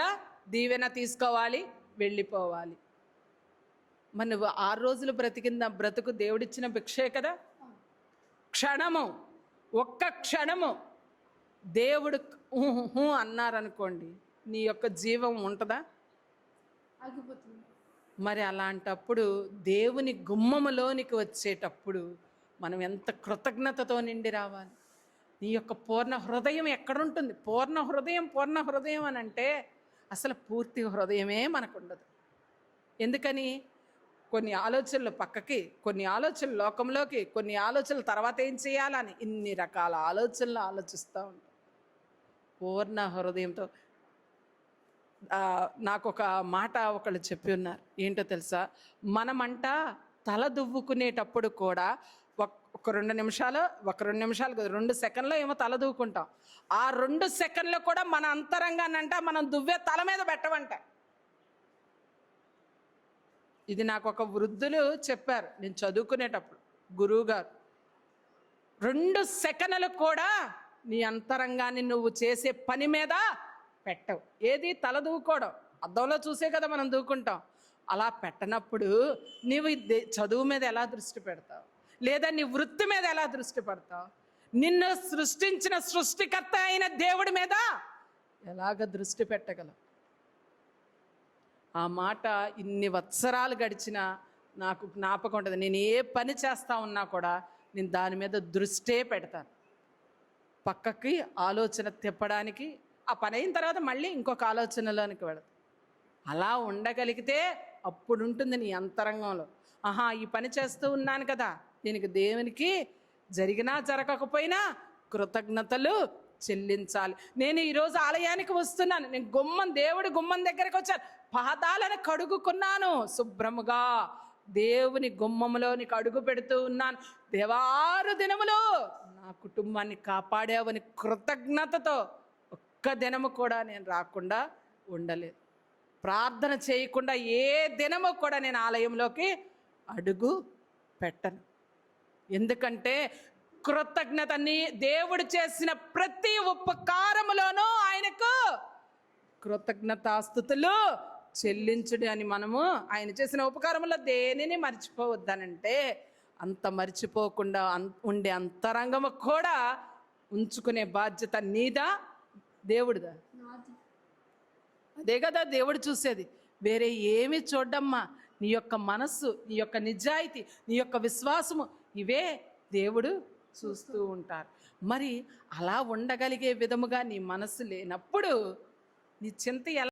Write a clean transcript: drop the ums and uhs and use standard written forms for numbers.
కదా, దీవెన తీసుకోవాలి, వెళ్ళిపోవాలి. మరి నువ్వు 6 రోజులు బ్రతికిందా బ్రతుకు దేవుడిచ్చిన భిక్షే కదా. క్షణము, ఒక్క క్షణము దేవుడు అన్నారనుకోండి, నీ యొక్క జీవం ఉంటుందా? మరి అలాంటప్పుడు దేవుని గుమ్మములోనికి వచ్చేటప్పుడు మనం ఎంత కృతజ్ఞతతో నిండి రావాలి. నీ యొక్క పూర్ణ హృదయం ఎక్కడుంటుంది? పూర్ణ హృదయం అని అంటే అసలు పూర్తి హృదయమే మనకు ఉండదు. ఎందుకని? కొన్ని ఆలోచనలు పక్కకి, కొన్ని ఆలోచనలు లోకంలోకి, కొన్ని ఆలోచనలు తర్వాత ఏం చేయాలని, ఇన్ని రకాల ఆలోచనలు ఆలోచిస్తూ ఉంటాం. పూర్ణ హృదయంతో నాకు ఒక మాట ఒకళ్ళు చెప్పి ఉన్నారు. ఏంటో తెలుసా? మనమంట తల దువ్వుకునేటప్పుడు కూడా ఒక 2 నిమిషాలు 2 సెకండ్లో ఏమో తల దువ్వుకుంటాం. ఆ 2 సెకండ్లు కూడా మన అంతరంగానంట మనం దువ్వే తల మీద పెట్టమంట. ఇది నాకు ఒక వృద్ధులు చెప్పారు నేను చదువుకునేటప్పుడు, గురువు గారు. 2 సెకండ్లు కూడా నీ అంతరంగాన్ని నువ్వు చేసే పని మీద పెట్టవు. ఏది? తల దూకోవడం. అద్దంలో చూసే కదా మనం దూకుంటాం. అలా పెట్టనప్పుడు నీవు చదువు మీద ఎలా దృష్టి పెడతావు? లేదా నీ వృత్తి మీద ఎలా దృష్టి పెడతావు? నిన్ను సృష్టించిన సృష్టికర్త అయిన దేవుడి మీద ఎలాగ దృష్టి పెట్టగలవు? ఆ మాట ఇన్ని వత్సరాలు గడిచినా నాకు జ్ఞాపకం ఉంటుంది. నేను ఏ పని చేస్తా ఉన్నా కూడా నేను దాని మీద దృష్టే పెడతాను. పక్కకి ఆలోచన తిప్పడానికి, ఆ పని అయిన తర్వాత మళ్ళీ ఇంకొక ఆలోచనలోనికి వెళతాను. అలా ఉండగలిగితే అప్పుడు ఉంటుంది నీ అంతరంగంలో, ఆహా ఈ పని చేస్తూ ఉన్నాను కదా, దీనికి దేవునికి జరిగినా జరగకపోయినా కృతజ్ఞతలు చెల్లించాలి. నేను ఈరోజు ఆలయానికి వస్తున్నాను, నేను దేవుడి గుమ్మం దగ్గరికి వచ్చాను, పాదాలను కడుగుకున్నాను శుభ్రముగా, దేవుని గుమ్మములోనికి అడుగు పెడుతూ ఉన్నాను. దేవారు దినములు నా కుటుంబాన్ని కాపాడావని కృతజ్ఞతతో ఒక్క దినము కూడా నేను రాకుండా ఉండలేదు. ప్రార్థన చేయకుండా ఏ దినము కూడా నేను ఆలయంలోకి అడుగు పెట్టను. ఎందుకంటే కృతజ్ఞతని దేవుడు చేసిన ప్రతి ఉపకారములోనూ ఆయనకు కృతజ్ఞతాస్తుతులు చెల్లించుడు అని మనము ఆయన చేసిన ఉపకారములో దేనిని మర్చిపోవద్దనంటే అంత మర్చిపోకుండా ఉండే అంతరంగము కూడా ఉంచుకునే బాధ్యత నీదా దేవుడిదా? అదే కదా దేవుడు చూసేది. వేరే ఏమి చూడమ్మా, నీ యొక్క మనస్సు, నీ యొక్క నిజాయితీ, నీ యొక్క విశ్వాసము, ఇవే దేవుడు చూస్తూ ఉంటారు. మరి అలా ఉండగలిగే విధముగా నీ మనస్సు లేనప్పుడు నీ చింత ఎలా